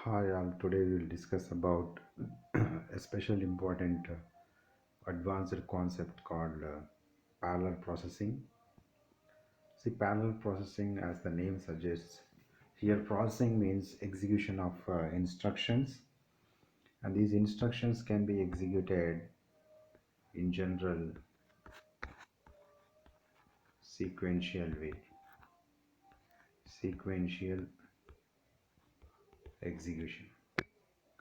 Hi, all. Today we will discuss about a special important advanced concept called parallel processing. See, parallel processing, as the name suggests, here processing means execution of instructions, and these instructions can be executed in general sequential way. Sequential execution.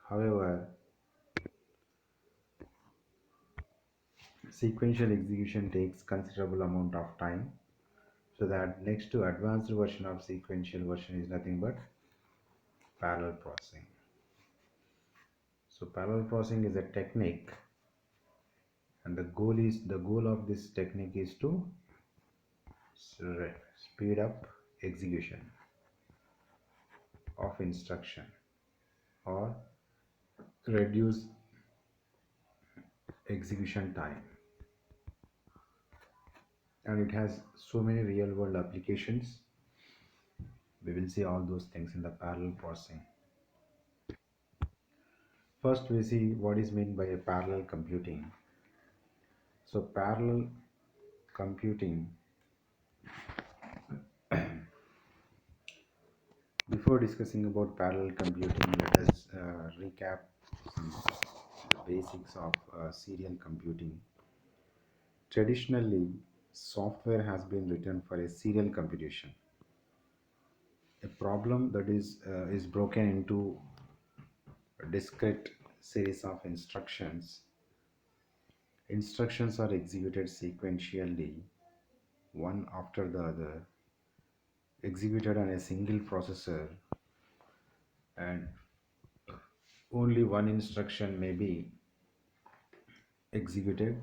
However, sequential execution takes considerable amount of time, so that next to advanced version of sequential version is nothing but parallel processing. So parallel processing is a technique, and the goal of this technique is to speed up execution of instruction or reduce execution time. And it has so many real world applications. We will see all those things in the parallel processing. First, we see what is meant by a parallel computing. So parallel computing, before discussing about parallel computing, let us recap some the basics of serial computing. Traditionally, software has been written for a serial computation, a problem that is broken into a discrete series of instructions. Instructions are executed sequentially, one after the other, executed on a single processor, and only one instruction may be executed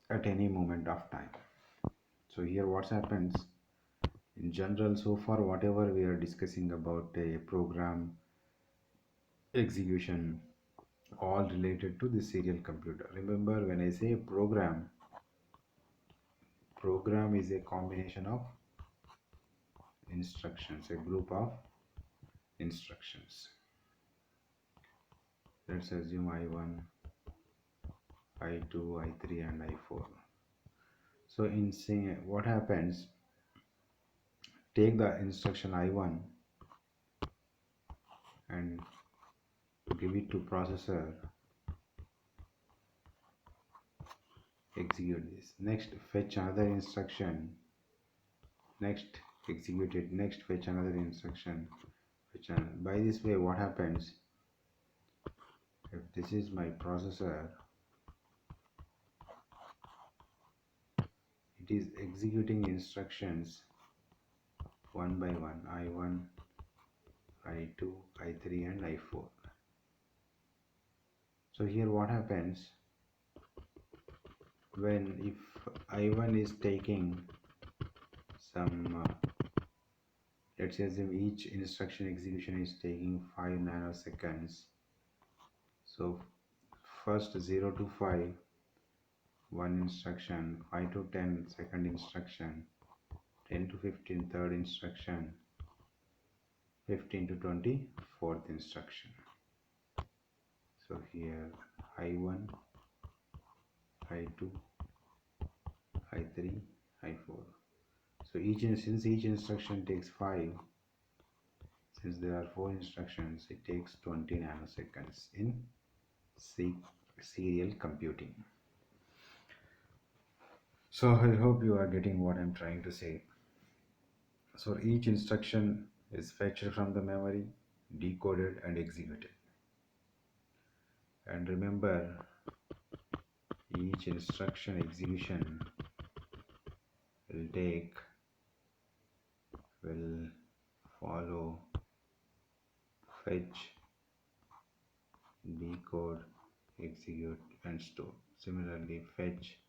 at any moment of time. So here what happens in general, so far whatever we are discussing about a program execution, all related to the serial computer. Remember, when I say program is a combination of instructions, a group of instructions. Let's assume I1, I2, I3 and I4. So in saying what happens, take the instruction I1 and give it to processor, execute this. Next, fetch another instruction. Next, execute it. Next, fetch another instruction. Fetch another. By this way, what happens? If this is my processor, it is executing instructions one by one. I1, I2, I3, and I4. So here, what happens when if I1 is taking some let's assume each instruction execution is taking 5 nanoseconds. So first 0 to 5 one instruction, 5 to 10 second instruction, 10 to 15 third instruction, 15 to 20 fourth instruction. So here I1, I2, I3, I4. So since each instruction takes 5, since there are 4 instructions, it takes 20 nanoseconds in serial computing. So I hope you are getting what I'm trying to say. So each instruction is fetched from the memory, decoded and executed. And remember, each instruction execution will take, will follow, fetch, decode, execute and store. Similarly, fetch,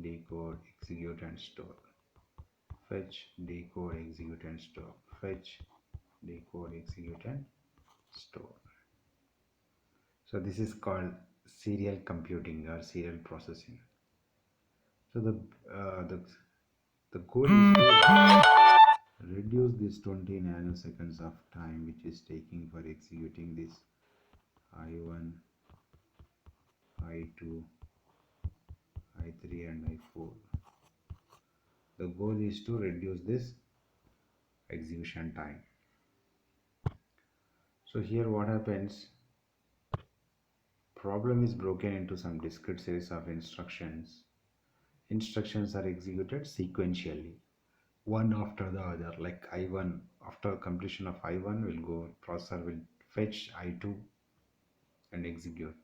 decode, execute and store. Fetch, decode, execute and store. Fetch, decode, execute and store. So this is called serial computing or serial processing. So the goal is to reduce this 20 nanoseconds of time which is taking for executing this I1, I2, I3 and I4. The goal is to reduce this execution time. So here what happens, problem is broken into some discrete series of instructions. Instructions are executed sequentially, one after the other. Like I1, after completion of I1 will go, processor will fetch I2 and execute,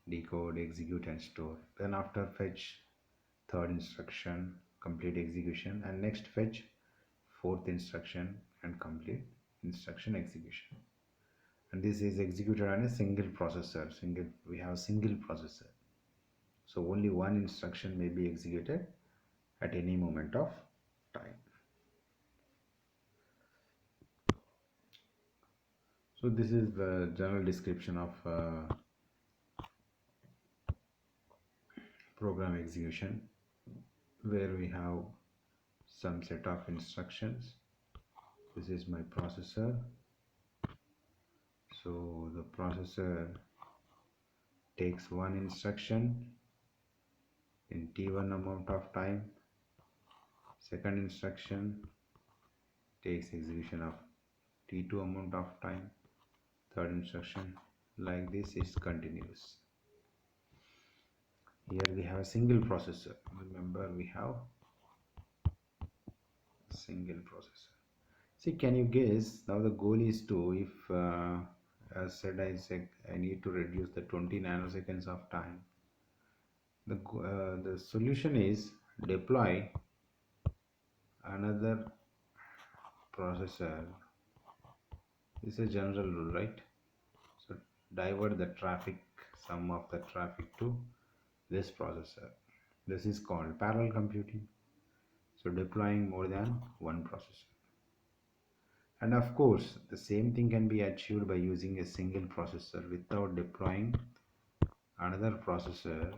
decode, execute and store. Then after fetch third instruction, complete execution, and next fetch fourth instruction and complete instruction execution. And this is executed on a single processor. We have single processor, so only one instruction may be executed at any moment of time. So this is the general description of program execution, where we have some set of instructions. This is my processor. So the processor takes one instruction in t1 amount of time. Second instruction takes execution of t2 amount of time. Third instruction, like this is continuous. Here we have a single processor. Remember, we have a single processor. See, can you guess? Now the goal is to, if as said, I need to reduce the 20 nanoseconds of time. The solution is deploy another processor. This is a general rule, right? So divert the traffic, sum of the traffic to this processor. This is called parallel computing. So deploying more than one processor. And of course, the same thing can be achieved by using a single processor without deploying another processor.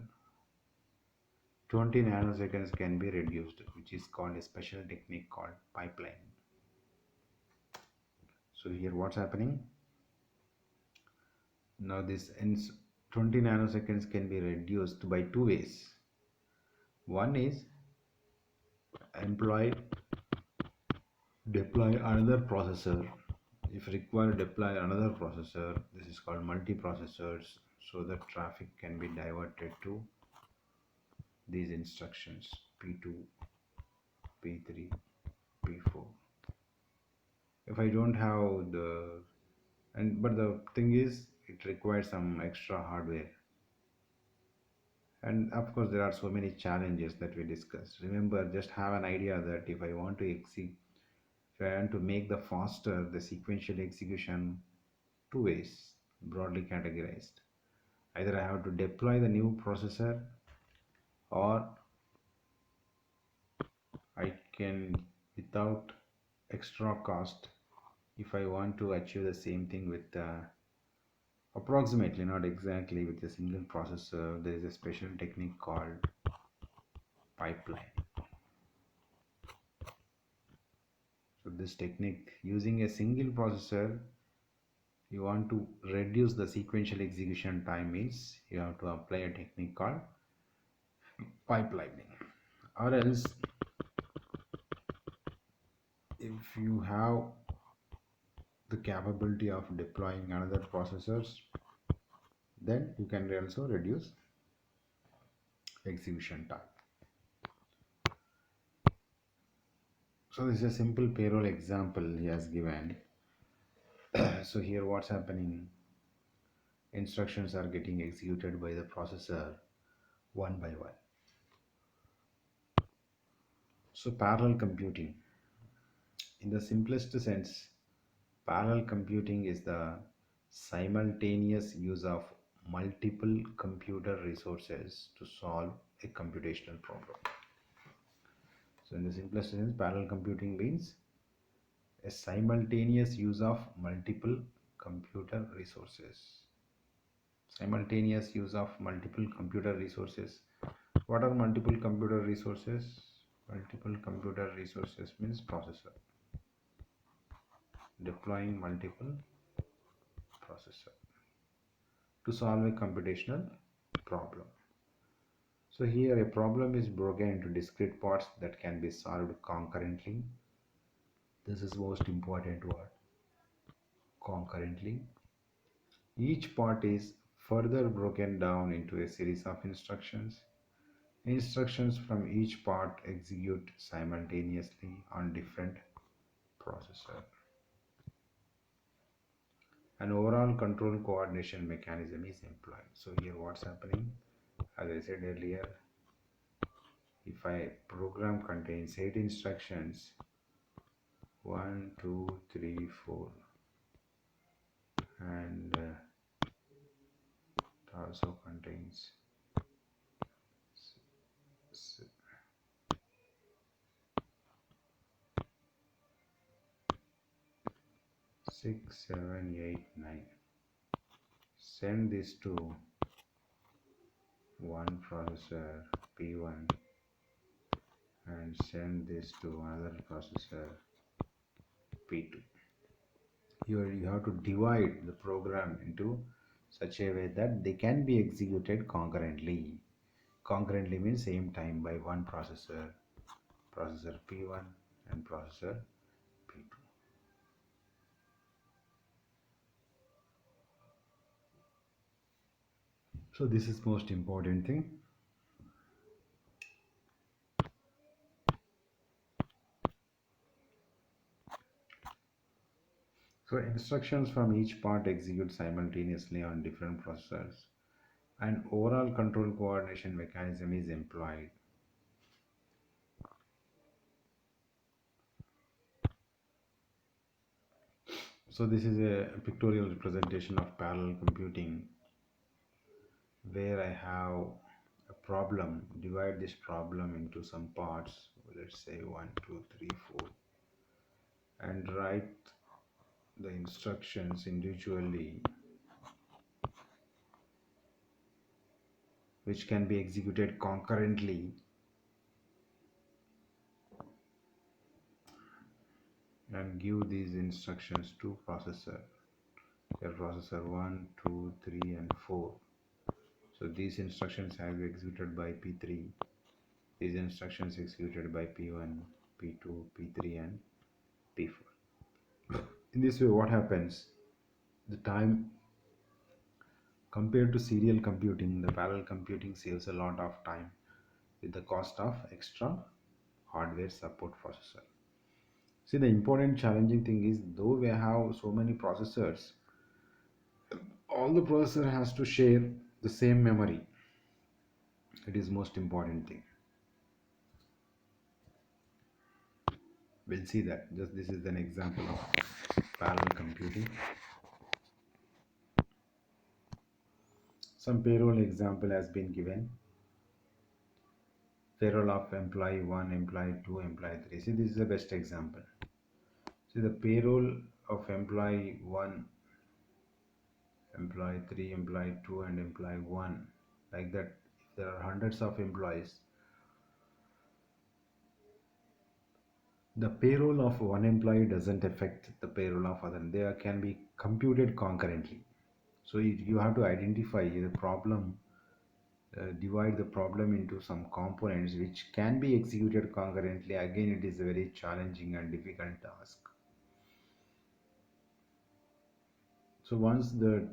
20 nanoseconds can be reduced, which is called a special technique called pipeline. So here what's happening? Now this 20 nanoseconds can be reduced by two ways. One is deploy another processor. If required, deploy another processor. This is called multiprocessors, so the traffic can be diverted to these instructions P2, P3, P4. If I don't have but the thing is, it requires some extra hardware. And of course, there are so many challenges that we discussed. Remember, just have an idea that if I want to make the faster the sequential execution, two ways broadly categorized. Either I have to deploy the new processor, or I can, without extra cost, if I want to achieve the same thing with approximately, not exactly, with a single processor, there is a special technique called pipeline. So this technique, using a single processor, you want to reduce the sequential execution time, means you have to apply a technique called pipelining. Or else, if you have the capability of deploying another processors, then you can also reduce execution time. So this is a simple payroll example he has given. So here what's happening, instructions are getting executed by the processor one by one. So parallel computing, in the simplest sense, parallel computing is the simultaneous use of multiple computer resources to solve a computational problem. So in the simplest sense, parallel computing means a simultaneous use of multiple computer resources. Simultaneous use of multiple computer resources. What are multiple computer resources? Multiple computer resources means processor. Deploying multiple processor to solve a computational problem. So here a problem is broken into discrete parts that can be solved concurrently. This is most important word. Concurrently. Each part is further broken down into a series of instructions. Instructions from each part execute simultaneously on different processor. An overall control coordination mechanism is employed. So here what's happening? As I said earlier, if a program contains 8 instructions, 1, 2, 3, 4, and it also contains 6, 7, 8, 9. Send this to one processor P1 and send this to another processor P2. You have to divide the program into such a way that they can be executed concurrently. Concurrently means same time by one processor, processor P1 and processor P2. So this is most important thing. So instructions from each part execute simultaneously on different processors. An overall control coordination mechanism is employed. So this is a pictorial representation of parallel computing where I have a problem, divide this problem into some parts, let's say 1, 2, 3, 4, and write the instructions individually which can be executed concurrently, and give these instructions to processor. Here processor 1, 2, 3 and 4. So these instructions have been executed by P3. These instructions executed by P1, P2, P3 and P4. In this way what happens? The time compared to serial computing, the parallel computing saves a lot of time with the cost of extra hardware support processor. See, the important challenging thing is though we have so many processors, all the processor has to share the same memory. It is most important thing. We'll see that. Just this is an example of parallel computing. Some payroll example has been given. Payroll of employee 1, employee 2, employee 3. See, this is the best example. See, the payroll of employee 1, employee 3, employee 2 and employee 1. Like that, if there are hundreds of employees, the payroll of one employee doesn't affect the payroll of other. They can be computed concurrently. So you have to identify the problem, divide the problem into some components which can be executed concurrently. Again, it is a very challenging and difficult task. So once the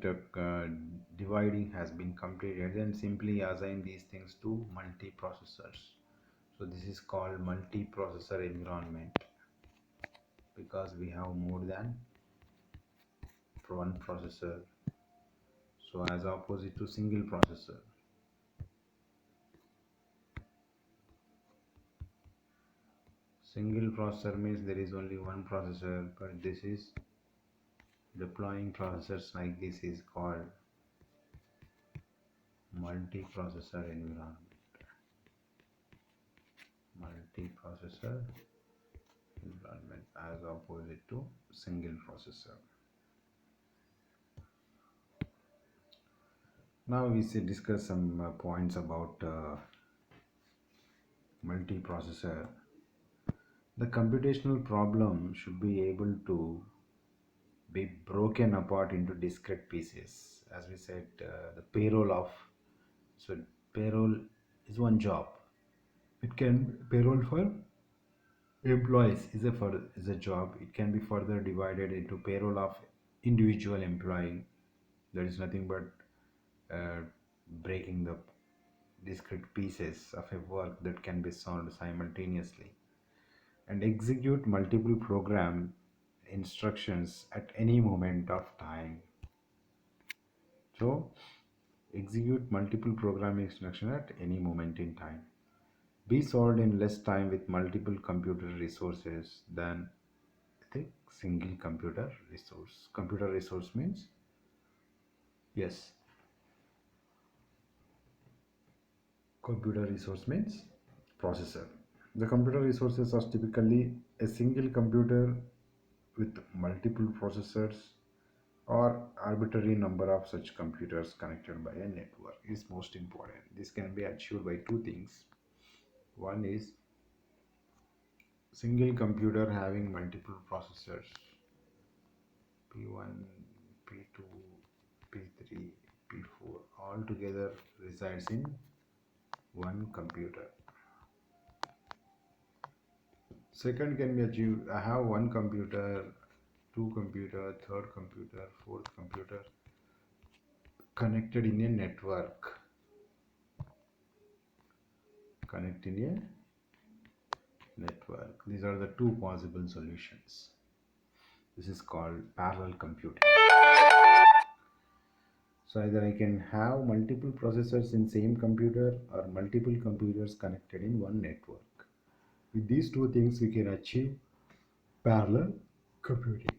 dividing has been completed, then simply assign these things to multiprocessors. So this is called multiprocessor environment because we have more than one processor. So as opposite to single processor. Single processor means there is only one processor, but this is deploying processors like this is called multiprocessor environment. Multiprocessor environment as opposite to single processor. Now we should discuss some points about multiprocessor. The computational problem should be able to be broken apart into discrete pieces. As we said, the payroll of so payroll is one job. It can payroll for employees is a job. It can be further divided into payroll of individual employee. There is nothing but uh, breaking the discrete pieces of a work that can be solved simultaneously and execute multiple program instructions at any moment of time. So execute multiple program instructions at any moment in time. Be solved in less time with multiple computer resources than the single computer resource. Computer resource means yes. Computer resource means processor. The computer resources are typically a single computer with multiple processors or arbitrary number of such computers connected by a network is most important. This can be achieved by two things. One is single computer having multiple processors P1, P2, P3, P4 all together resides in one computer. Second can be achieved. I have one computer, two computer, third computer, fourth computer connected in a network. Connect in a network. These are the two possible solutions. This is called parallel computing. So either I can have multiple processors in same computer or multiple computers connected in one network. With these two things, we can achieve parallel computing.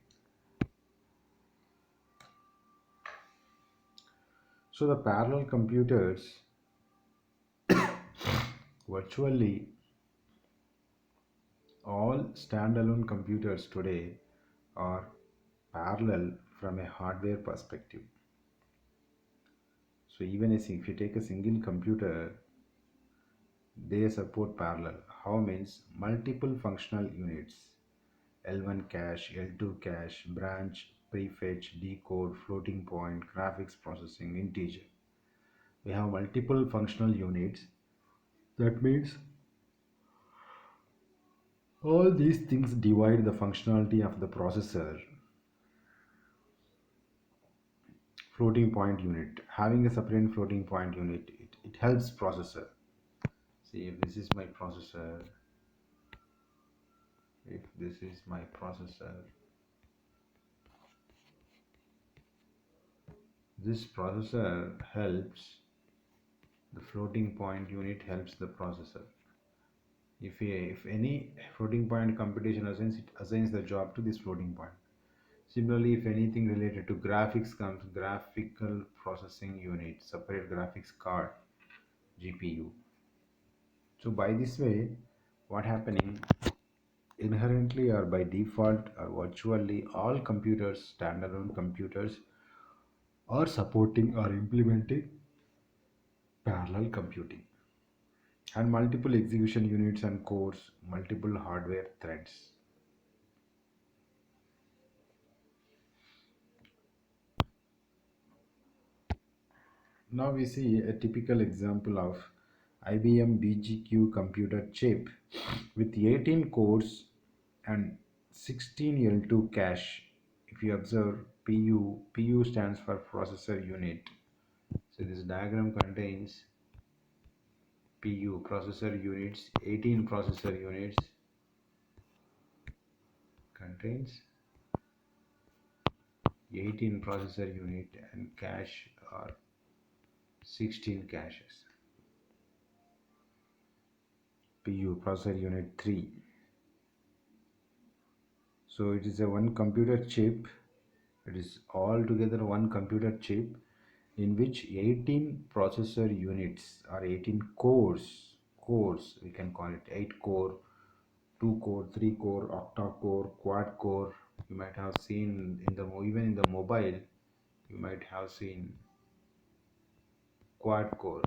So the parallel computers virtually all standalone computers today are parallel from a hardware perspective. So even if you take a single computer, they support parallel. How means multiple functional units L1 cache, L2 cache, branch, prefetch, decode, floating point, graphics processing, integer. We have multiple functional units. That means all these things divide the functionality of the processor. Floating point unit. Having a separate floating point unit, it helps processor. See if this is my processor, if this is my processor, this processor helps, the floating point unit helps the processor. If any floating point computation assigns, it assigns the job to this floating point. Similarly, if anything related to graphics comes, graphical processing unit, separate graphics card, GPU. So by this way, what happening inherently or by default or virtually all computers, standalone computers are supporting or implementing parallel computing and multiple execution units and cores, multiple hardware threads. Now we see a typical example of IBM BGQ computer chip with 18 cores and 16 L2 cache. If you observe PU stands for processor unit. So this diagram contains PU processor units, 18 processor units contains 18 processor unit and cache are 16 caches. PU processor unit 3. So it is a one computer chip. It is altogether one computer chip in which 18 processor units or 18 cores we can call it 8 core, 2 core, 3 core, octa core, quad core. You might have seen in the even in the mobile you might have seen quad core.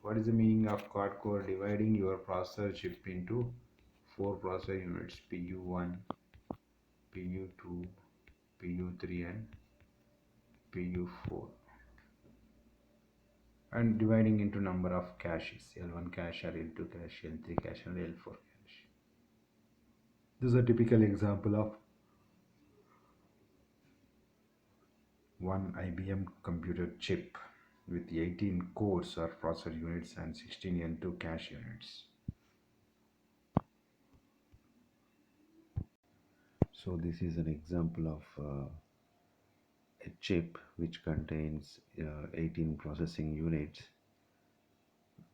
What is the meaning of quad core? Dividing your processor chip into four processor units, PU1, PU2, PU3 and PU4, and dividing into number of caches, L1 cache or L2 cache, L3 cache and L4 cache. This is a typical example of one IBM computer chip with 18 cores or processor units and 16 N2 cache units. So this is an example of a chip which contains 18 processing units,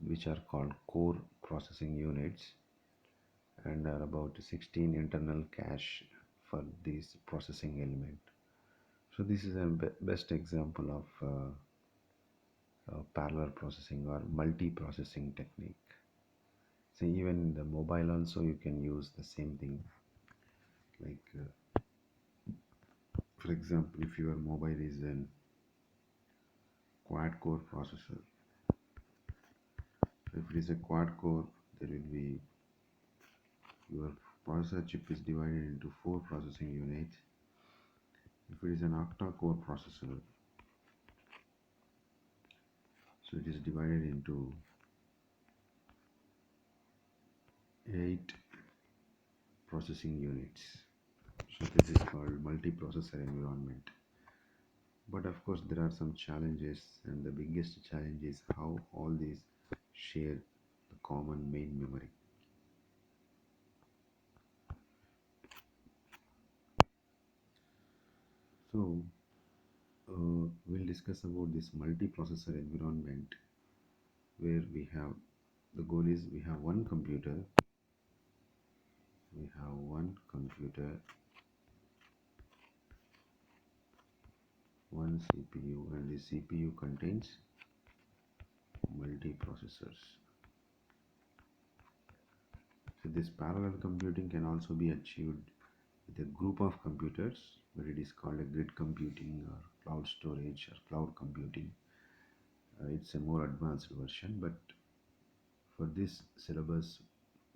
which are called core processing units, and are about 16 internal cache for this processing element. So this is a best example of parallel processing or multi-processing technique. So even in the mobile also you can use the same thing. Like for example, if your mobile is an quad core processor, so if it is a quad core, there will be your processor chip is divided into four processing units. If it is an octa core processor, so it is divided into eight processing units. So this is called multi-processor environment. But of course there are some challenges, and the biggest challenge is how all these share the common main memory. So we'll discuss about this multi-processor environment, where we have, the goal is we have one computer, one CPU, and the CPU contains multi-processors. So this parallel computing can also be achieved with a group of computers, where it is called a grid computing or cloud storage or cloud computing. It's a more advanced version, but for this syllabus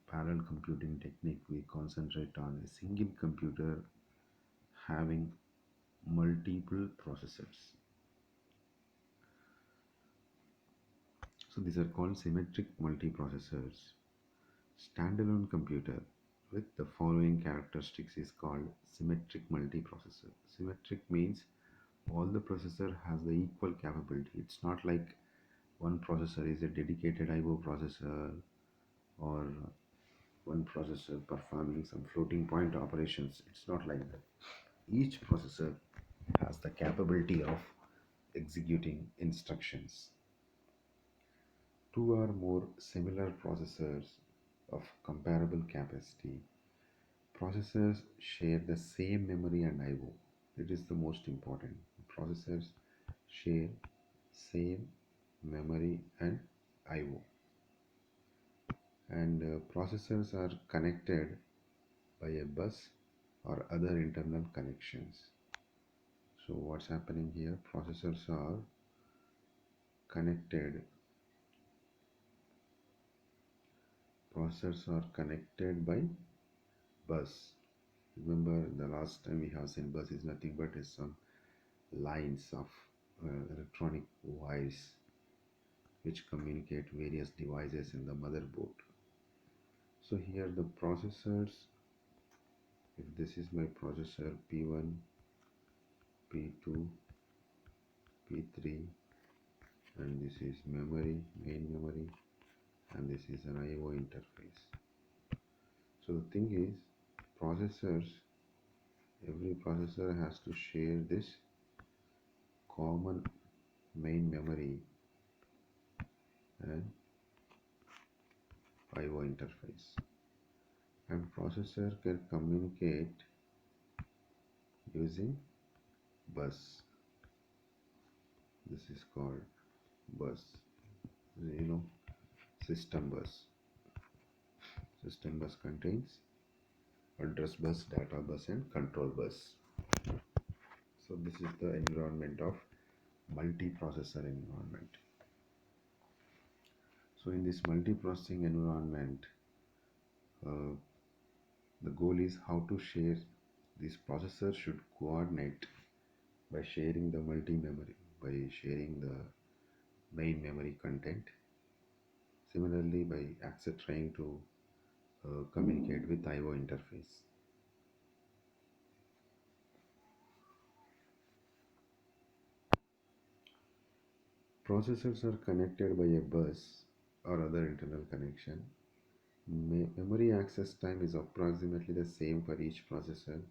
parallel computing technique, we concentrate on a single computer having multiple processors. So these are called symmetric multiprocessors. Standalone computer with the following characteristics is called symmetric multiprocessor. Symmetric means all the processor has the equal capability. It's not like one processor is a dedicated IO processor, or one processor performing some floating point operations. It's not like that. Each processor has the capability of executing instructions. Two or more similar processors of comparable capacity. Processors share the same memory and IO. It is the most important. Processors share same memory and IO. And processors are connected by a bus or other internal connections. So what's happening here? Connected processors are connected by bus. Remember, the last time we have seen bus is nothing but is some lines of electronic wires which communicate various devices in the motherboard. So here the processors, if this is my processor P1, P2, P3, and this is memory, main memory, and this is an IO interface. So the thing is, processors, every processor has to share this common main memory and IO interface, and processor can communicate using bus. This is called bus, system bus. System bus contains address bus, data bus and control bus. So this is the environment of multiprocessor environment. So in this multiprocessing environment, The goal is how to share. This processor should coordinate by sharing the multi-memory, by sharing the main memory content. Similarly, by access trying to communicate with I/O interface. Processors are connected by a bus or other internal connection. Memory access time is approximately the same for each processor.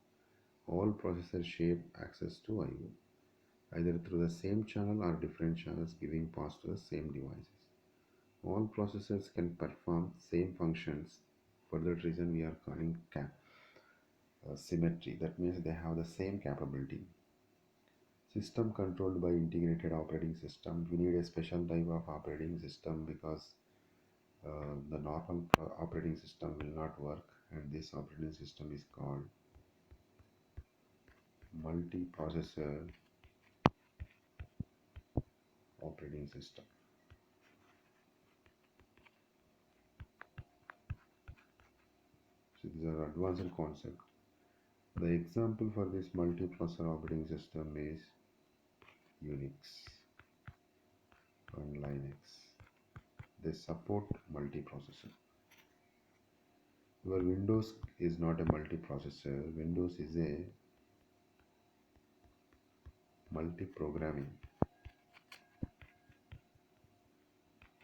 All processors share access to I/O, either through the same channel or different channels giving paths to the same devices. All processors can perform same functions. For that reason, we are calling symmetry. That means they have the same capability. System controlled by integrated operating system. We need a special type of operating system because the normal operating system will not work, and this operating system is called multiprocessor operating system. So these are advanced concepts. The example for this multiprocessor operating system is Unix and Linux. They support multiprocessor. Your Windows is not a multiprocessor. Windows is a multi-programming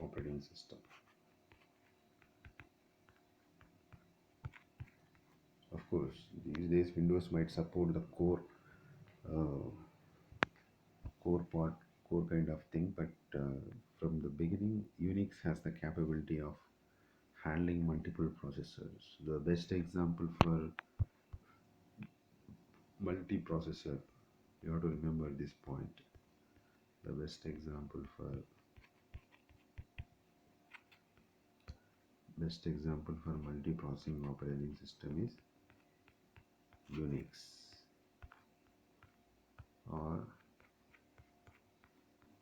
operating system. Of course, these days Windows might support the uh, core part, core kind of thing, but from the beginning, Unix has the capability of handling multiple processors. The best example for multiprocessor, you have to remember this point. The best example for multiprocessing operating system is Unix or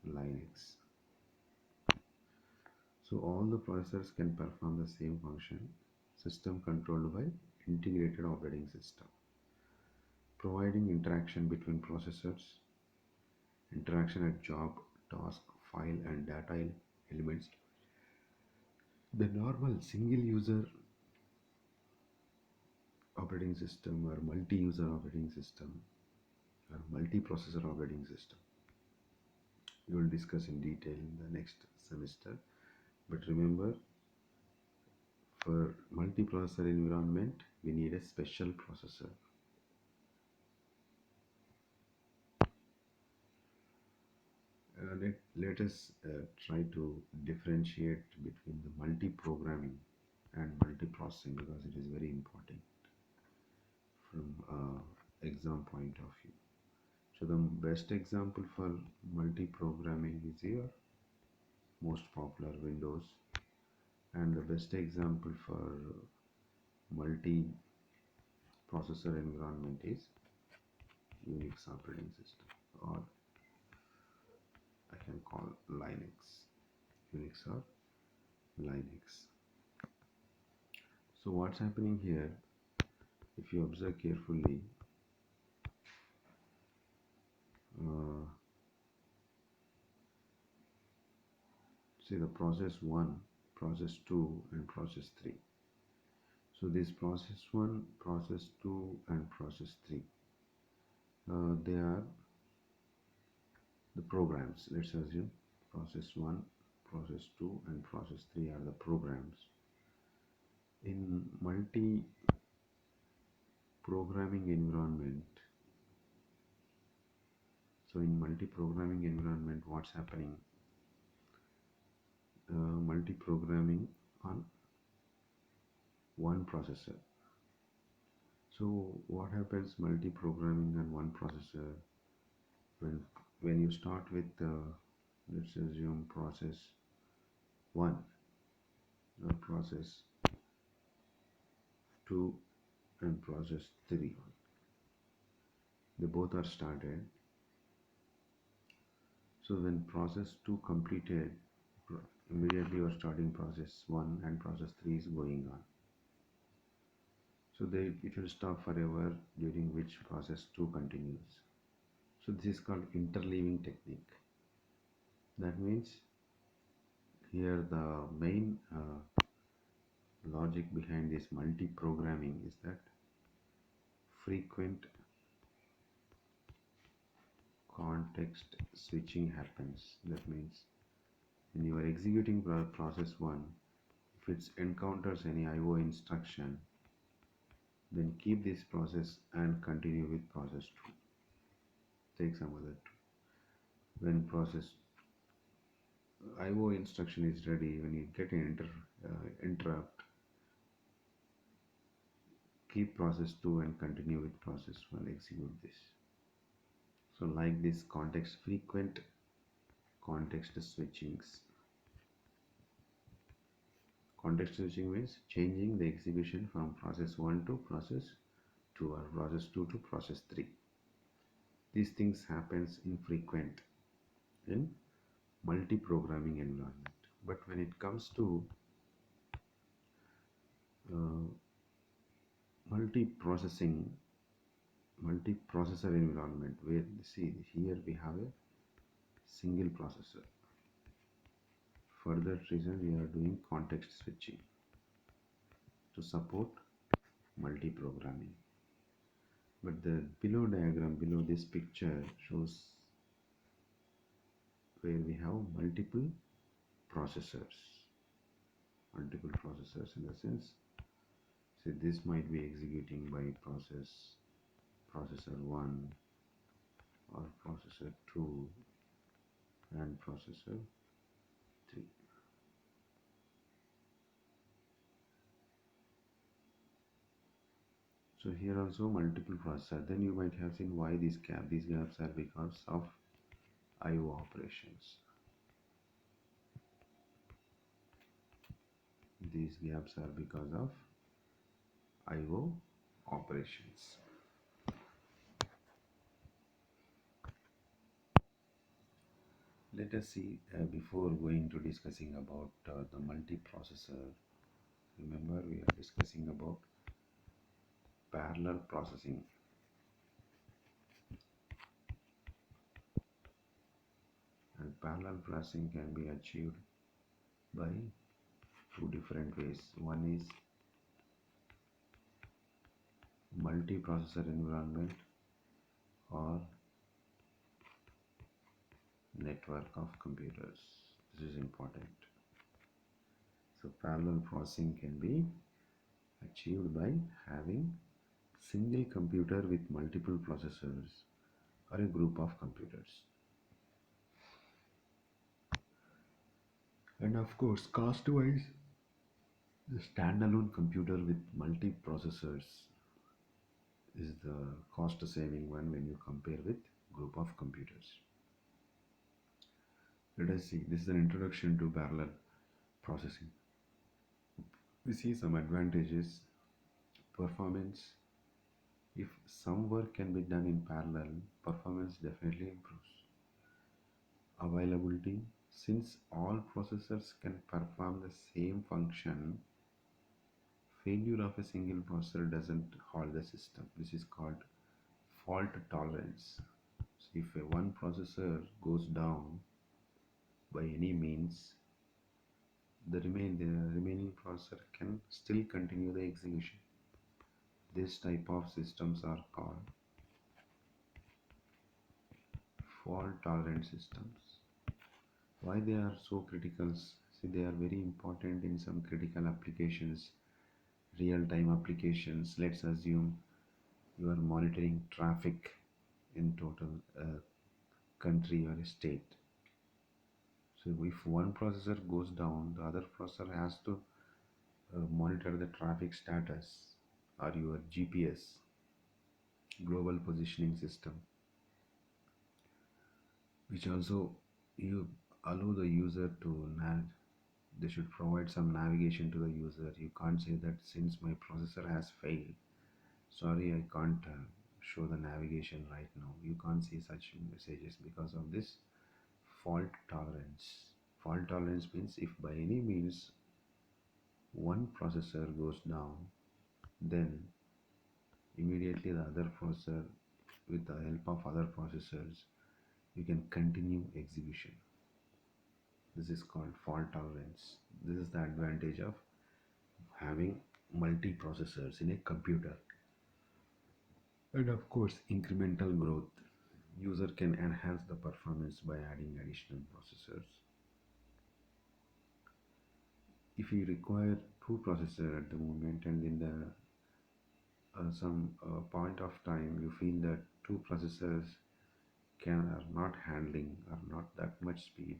Linux. So all the processors can perform the same function. System controlled by integrated operating system, providing interaction between processors, interaction at job, task, file, and data elements. The normal single user operating system or multi-user operating system or multi-processor operating system we will discuss in detail in the next semester. But remember, for multiprocessor environment, we need a special processor. Let us try to differentiate between the multi-programming and multiprocessing because it is very important from exam point of view. So the best example for multi-programming is your most popular Windows, and the best example for multi-processor environment is Unix operating system, or I can call Linux, Unix or Linux. So what's happening here, if you observe carefully, uh, see the process 1, process 2 and process 3. So this process 1, process 2 and process 3, they are the programs. Let's assume process 1, process 2 and process 3 are the programs. In multi-programming environment, what's happening? Multi-programming on one processor. So what happens multi-programming on one processor? When you start with let's assume process 1 or process 2 and process 3, they both are started. So when process 2 completed, immediately you are starting process 1 and process 3 is going on. So it will stop forever, during which process 2 continues. So this is called interleaving technique. That means here the main logic behind this multi-programming is that frequent context switching happens. That means when you are executing process 1, if it encounters any IO instruction, then keep this process and continue with process 2. Take some other 2. When process IO instruction is ready, when you get an interrupt, keep process 2 and continue with process 1, execute this. So like this frequent context switchings. Context switching means changing the execution from process 1 to process 2 or process 2 to process 3. These things happens infrequent in multi-programming environment. But when it comes to uh, multi-processing, multi-processor environment, where see here we have a single processor. For that reason, we are doing context switching to support multi-programming. But the below diagram, below this picture shows where we have processors. Multiple processors in the sense, say this might be executing by processor 1 or processor 2 and processor 3. So here also multiple processor. Then you might have seen why these gaps are because of IO operations. These gaps are because of IO operations. Let us see before going to discussing about the multiprocessor. Remember, we are discussing about parallel processing. And parallel processing can be achieved by two different ways. One is multiprocessor environment or network of computers. This is important. So parallel processing can be achieved by having single computer with multiple processors or a group of computers. And of course, cost wise, the standalone computer with multi-processors is the cost saving one when you compare with group of computers. Let us see, this is an introduction to parallel processing. We see some advantages. Performance. If some work can be done in parallel, performance definitely improves. Availability. Since all processors can perform the same function, failure of a single processor doesn't halt the system. This is called fault tolerance. So if one processor goes down by any means, the remaining processor can still continue the execution. This type of systems are called fault tolerant systems. Why they are so critical? See, they are very important in some critical applications, real-time applications. Let's assume you are monitoring traffic in total country or a state. So if one processor goes down, the other processor has to monitor the traffic status or your GPS, global positioning system, which also you allow the user to they should provide some navigation to the user. You can't say that since my processor has failed, sorry, I can't show the navigation right now. You can't see such messages because of this fault tolerance. Fault tolerance means if by any means one processor goes down, then immediately the other processor, with the help of other processors, you can continue execution. This is called fault tolerance. This is the advantage of having multi-processors in a computer. And of course, incremental growth. User can enhance the performance by adding additional processors. If you require two processors at the moment, and in the some point of time you feel that two processors can are not handling or not that much speed,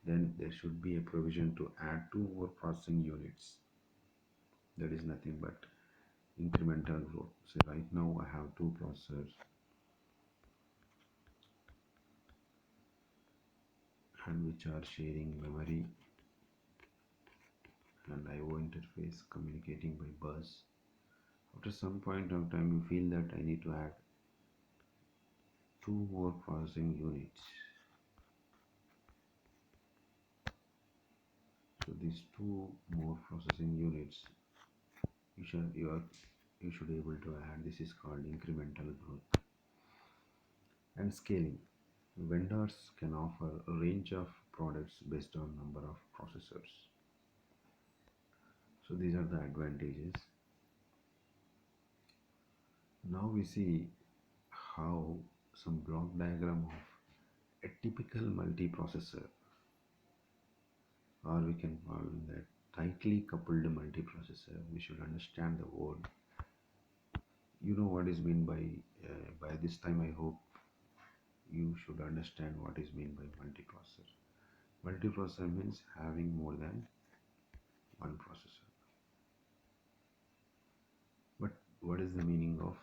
then there should be a provision to add two more processing units. That is nothing but incremental growth. So right now I have two processors and which are sharing memory and IO interface communicating by bus. After some point of time you feel that I need to add two more processing units. So these two more processing units you should able to add. This is called incremental growth. And scaling. Vendors can offer a range of products based on number of processors. So these are the advantages. Now we see how some block diagram of a typical multiprocessor, or we can call that tightly coupled multiprocessor. We should understand the word. You know what is meant by this time. I hope you should understand what is meant by multiprocessor. Multiprocessor means having more than one processor. But what is the meaning of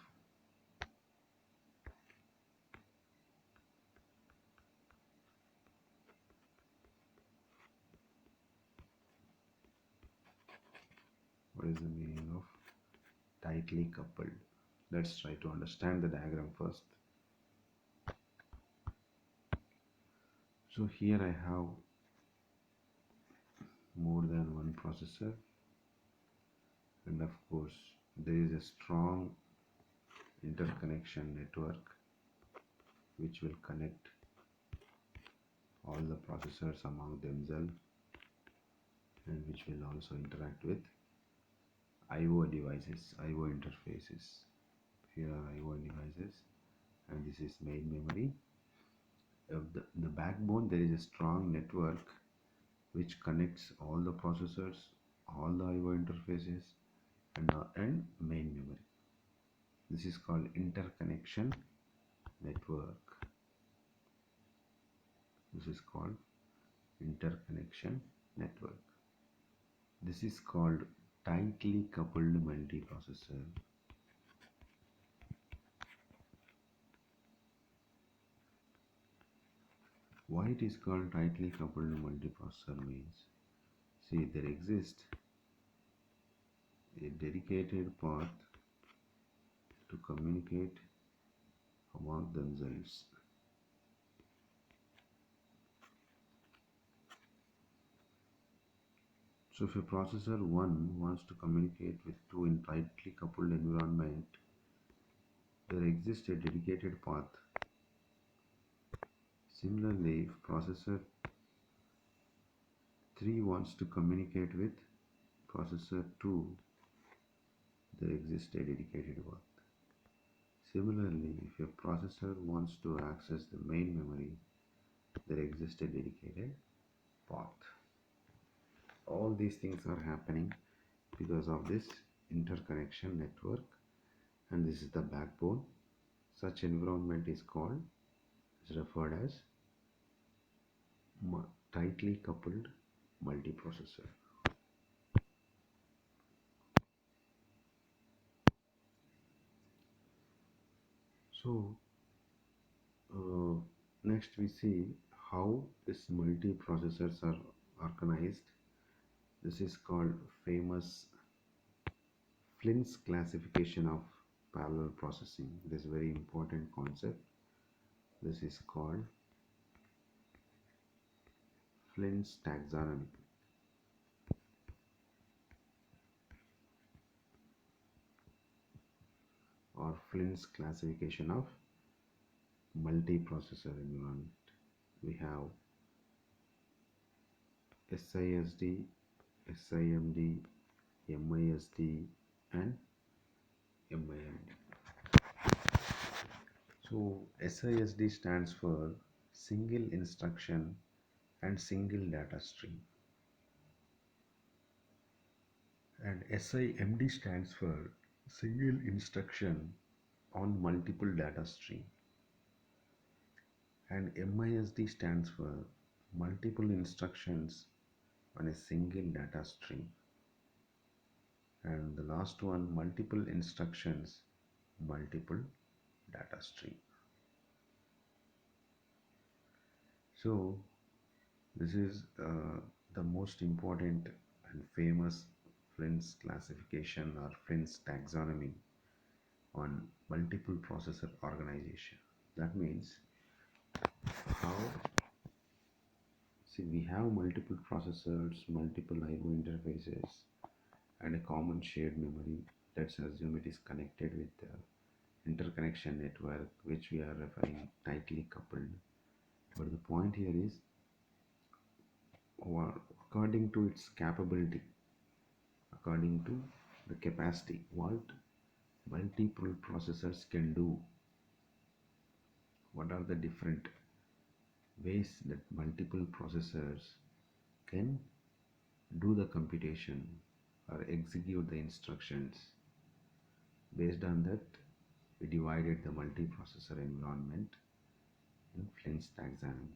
tightly coupled? Let's try to understand the diagram first. So here I have more than one processor, and of course there is a strong interconnection network which will connect all the processors among themselves and which will also interact with IO devices, IO interfaces. Here are IO devices and this is main memory. Of the backbone, there is a strong network which connects all the processors, all the IO interfaces and main memory. This is called interconnection network. This is called interconnection network. This is called tightly coupled multiprocessor. Why it is called tightly coupled multiprocessor means, see, there exists a dedicated path to communicate among themselves. So if a processor 1 wants to communicate with 2 in tightly coupled environment, there exists a dedicated path. Similarly, if processor 3 wants to communicate with processor 2, there exists a dedicated path. Similarly, if a processor wants to access the main memory, there exists a dedicated path. All these things are happening because of this interconnection network, and this is the backbone. Such environment is referred as tightly coupled multiprocessor. So next we see how these multiprocessors are organized. This is called famous Flint's classification of parallel processing. This is a very important concept. This is called Flint's taxonomy. or Flint's classification of multiprocessor environment. We have SISD, SIMD, MISD, and MIMD. So SISD stands for single instruction and single data stream, and SIMD stands for single instruction on multiple data stream, and MISD stands for multiple instructions on a single data stream, and the last one, multiple instructions, multiple data stream. So this is the most important and famous Flint's classification or Flint's taxonomy on multiple processor organization. That means how, see, we have multiple processors, multiple I/O interfaces, and a common shared memory. Let's assume it is connected with the interconnection network, which we are referring tightly coupled. But the point here is, according to its capability, according to the capacity, what multiple processors can do, what are the different ways that multiple processors can do the computation or execute the instructions. Based on that, we divided the multiprocessor environment in Flint's taxonomy.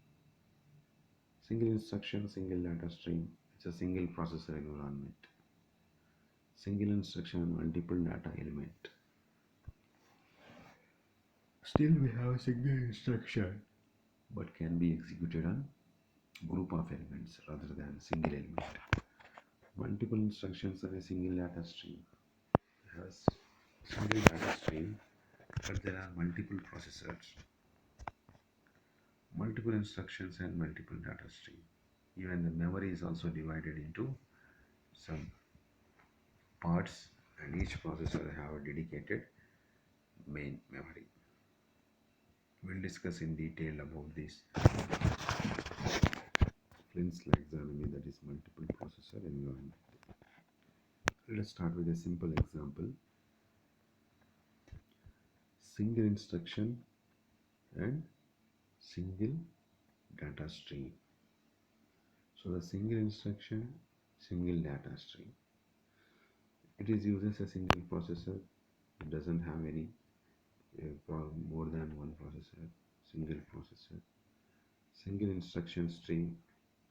Single instruction, single data stream, it's a single processor environment. Single instruction, multiple data element. Still we have a single instruction, but can be executed on group of elements rather than single element. Multiple instructions on a single data stream. Has single data stream, but there are multiple processors, multiple instructions and multiple data stream. Even the memory is also divided into some parts, and each processor have a dedicated main memory. We'll discuss in detail about this Flint's taxonomy, that is multiple processor environment. Let's start with a simple example. Single instruction and single data stream. So the single instruction, single data stream. It is uses a single processor. It doesn't have any more than one processor. Single processor. Single instruction stream.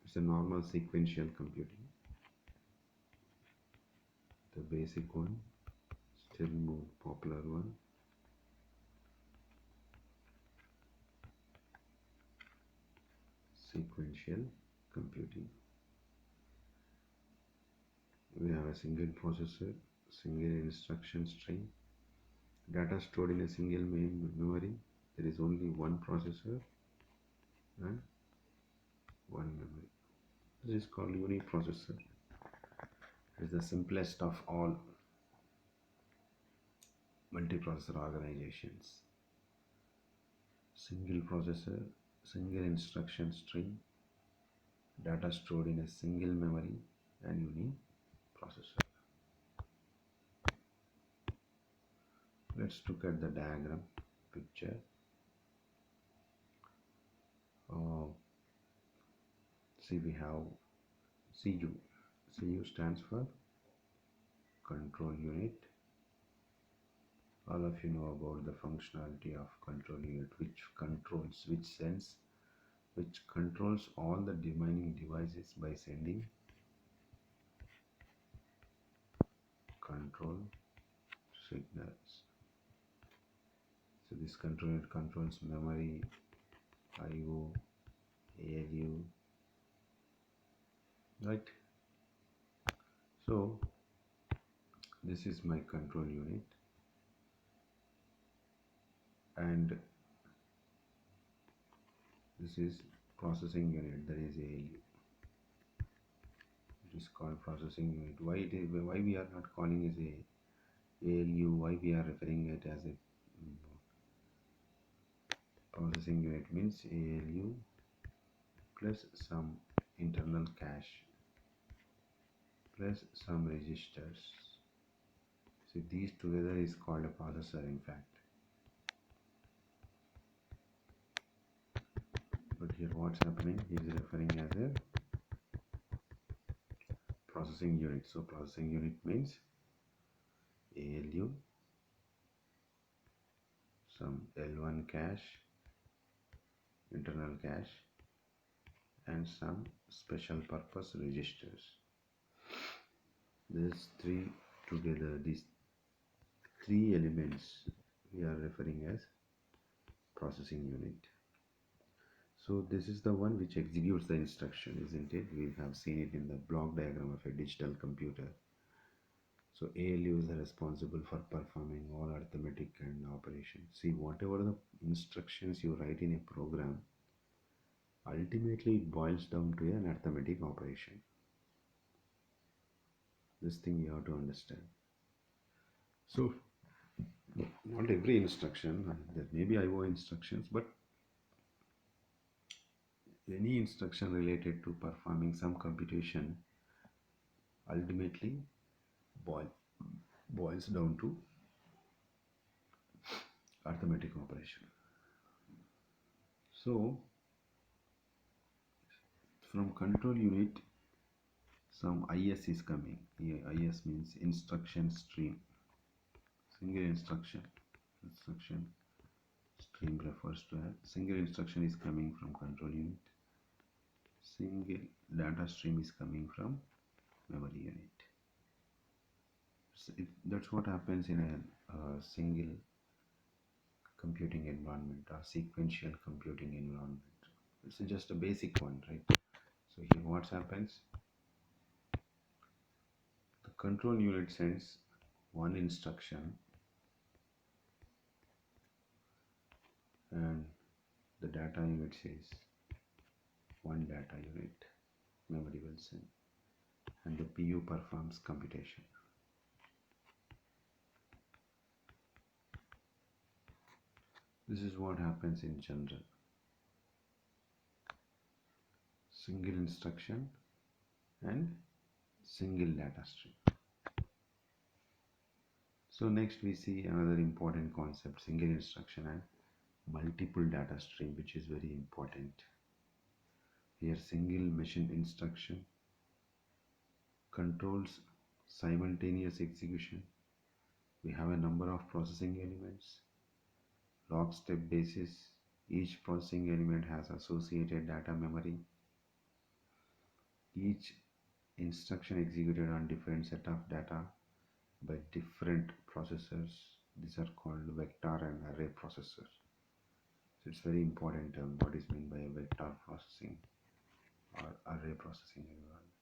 It's a normal sequential computing. The basic one, still more popular one. Sequential computing. We have a single processor, single instruction stream, data stored in a single main memory. There is only one processor and one memory. This is called uniprocessor. It is the simplest of all multiprocessor organizations. Single processor, single instruction stream, data stored in a single memory, and uniprocessor. Let's look at the diagram picture. See, we have CU. CU stands for control unit. All of you know about the functionality of control unit, which controls, which sends, which controls all the remaining devices by sending control signals. So this control unit controls memory, IO, ALU, right? So this is my control unit, and this is processing unit, that is ALU. It is called processing unit. Why we are not calling it ALU, why we are referring it as a processing unit means ALU plus some internal cache plus some registers. So these together is called a processor in fact. But here what's happening, he is referring as a processing unit. So processing unit means ALU, some L1 cache, internal cache, and some special purpose registers. These three together, these three elements we are referring as processing unit. So this is the one which executes the instruction, isn't it? We have seen it in the block diagram of a digital computer. So ALU is responsible for performing all arithmetic and operations. See, whatever the instructions you write in a program, ultimately it boils down to an arithmetic operation. This thing you have to understand. So not every instruction, there may be IO instructions, but any instruction related to performing some computation ultimately boils down to arithmetic operation. So from control unit some IS is coming. Here IS means instruction stream. Single instruction stream refers to a single instruction is coming from control unit. Single data stream is coming from memory unit. So that's what happens in a single computing environment or sequential computing environment. It's just a basic one, right? So here what happens, the control unit sends one instruction and the data unit says one data unit, memory will send, and the PU performs computation. This is what happens in general. Single instruction and single data stream. So next we see another important concept, single instruction and multiple data stream, which is very important. Here single machine instruction controls simultaneous execution. We have a number of processing elements, lockstep basis. Each processing element has associated data memory. Each instruction executed on different set of data by different processors. These are called vector and array processors. So it's very important term what is meant by a vector processing or array processing environment.